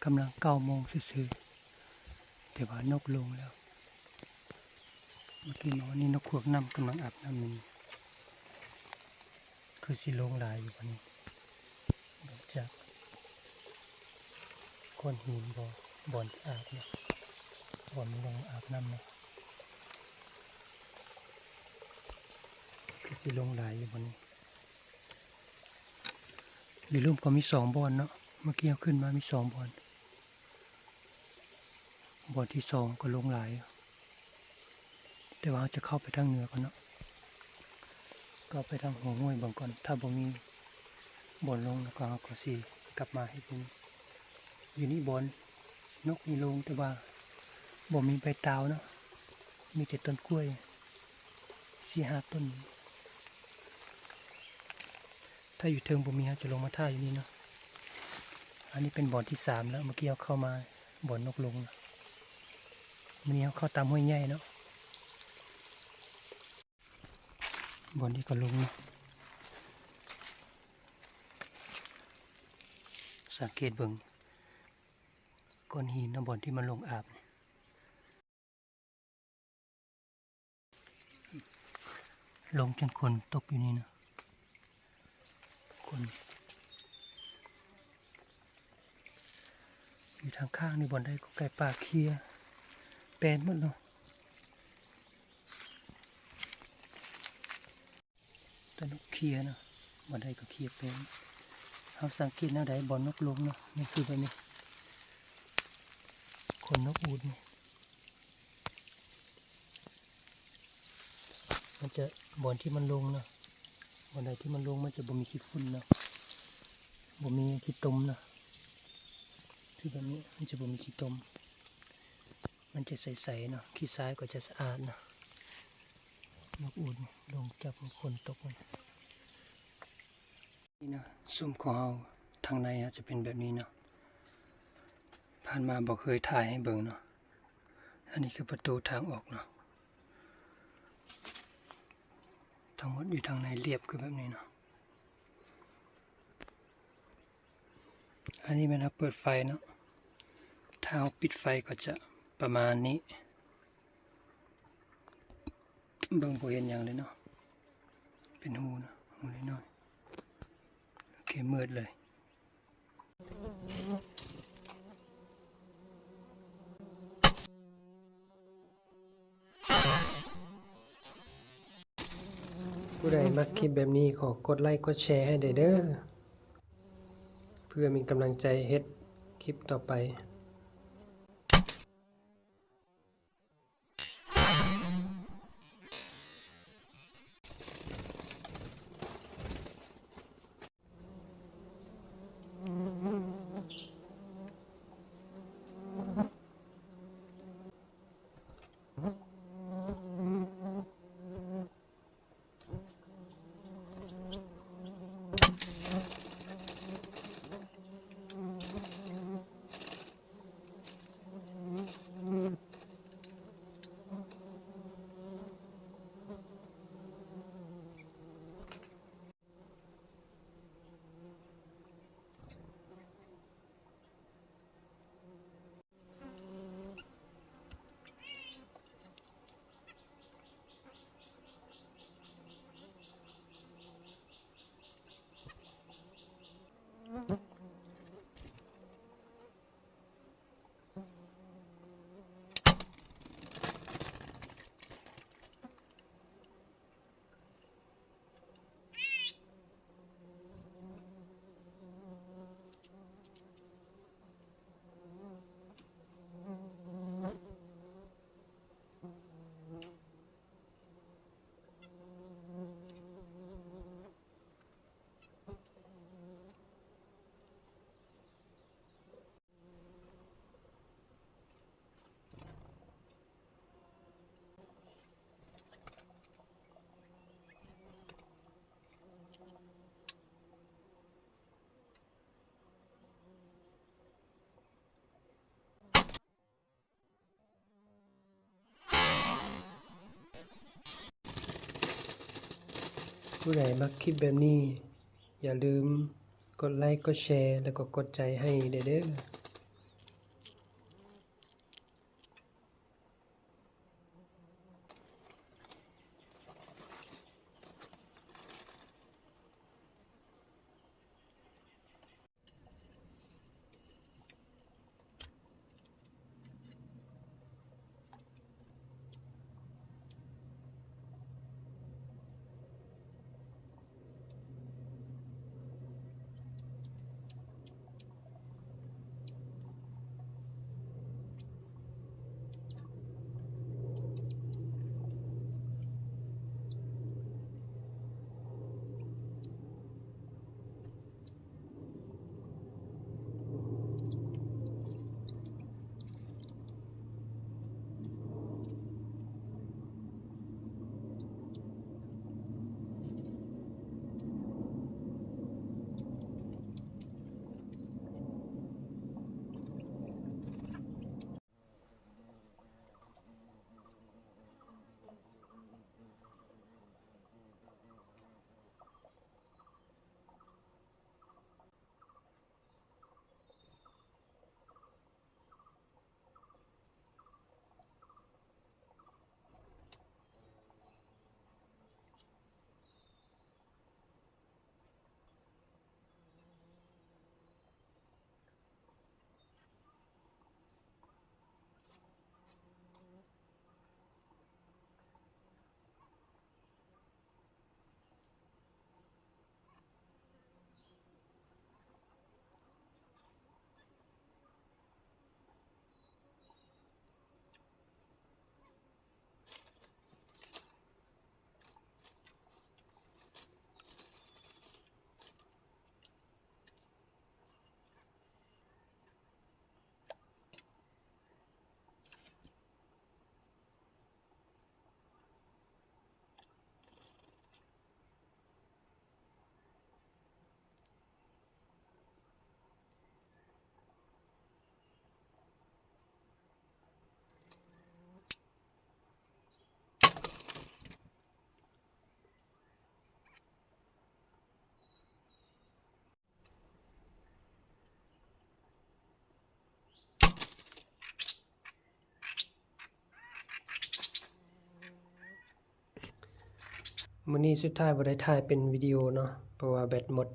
กำลัง9 โมงซื่อๆแต่ว่านกลงแล้วเมื่อกี้หมอนี่นกขวกน้ำกำลังอาบน้ำนี่คือสิลงหลายอยู่วันนี้หลังจากก้อนหินบ่อนอาบเนี่ยบ่อนลงอาบน้ำเนี่ยคือสิลงหลายอยู่วันนี้หรือร่มก็มี2 บ่อนเนาะเมื่อกี้ขึ้นมามี2 บ่อนบ่อนที่2ก็ลงหลายแต่ว่าจะเข้าไปทางเหนือก่อนเนาะก็ไปทางหัวห้วยบางก่อนถ้าบ่มีบ่อนลงแล้วก็สิกลับมาให้เป็นอยู่นี่บ่อนนกมีลงแต่ว่าบ่มีใบตาวเนาะมีแต่ต้นกล้วย 4-5 ต้นถ้าอยู่เทิงบ่มีจะลงมาท่าอยู่นี่เนาะอันนี้เป็นบ่อนที่3แล้วเมื่อกี้เอาเข้ามาบ่อนนกลงนะมื้อนี้เอาเข้าตามห้วยใหญ่เนาะบ่อนนี้ก็ลงนะสังเกตเบิ่งก้อนหินนะบ่อนที่มันลงอาบลงจนคนตกอยู่นี่นะคนอยู่ทางข้างนี่บ่อนได้ก็ไก่ป่าเคลียแปลนหมดเนาะตอนนกเคลียนะบ่อนได้ก็เคลียแปลนเฮาสังเกตแนวใดบ่อนนกลงเนาะนี่คือแบบนี้คนนกอูฐนี่มันจะบ่อนที่มันลงนะบ่อนใดที่มันลงมันจะบ่มีขี้ฝุ่นนะบ่มีขี้ตมนะคือแบบนี้มันจะบ่มีขี้ตมมันจะใสๆเนาะขี้ทรายก็จะสะอาดนะนกอูฐลงจากคนตกนี่นะซุ้มของเฮาทางในจะเป็นแบบนี้เนาะผ่านมาบ่เคยถ่ายให้เบิ่งเนาะอันนี้คือประตูทางออกเนาะทั้งหมดอยู่ทางในเรียบคือแบบนี้เนาะอันนี้มันเปิดไฟเนาะถ้าเอาปิดไฟก็จะประมาณนี้เบิ่งบ่เห็นหยังเลยเนาะเป็นหูนะหูน้อยๆโอเคมืดเลยผู้ใดมักคลิปแบบนี้ขอกดไลค์กดแชร์ให้ได้เด้อเพื่อมีกำลังใจเฮ็ดคลิปต่อไปผู้ใดมักคลิปแบบนี้อย่าลืมกดไลค์กดแชร์แล้วก็กดใจให้เด้อ มื้อนี้สุดท้ายบ่ได้ถ่ายเป็นวิดีโอเนาะเพราะว่าแบตหมด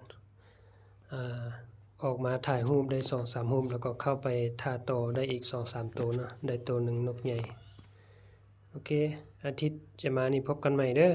ออกมาถ่ายรูปได้ 2-3 รูปแล้วก็เข้าไปถ่าต่อได้อีก 2-3 ตัวเนาะได้ตัวหนึ่งนกใหญ่โอเคอาทิตย์จะมานี่พบกันใหม่เด้อ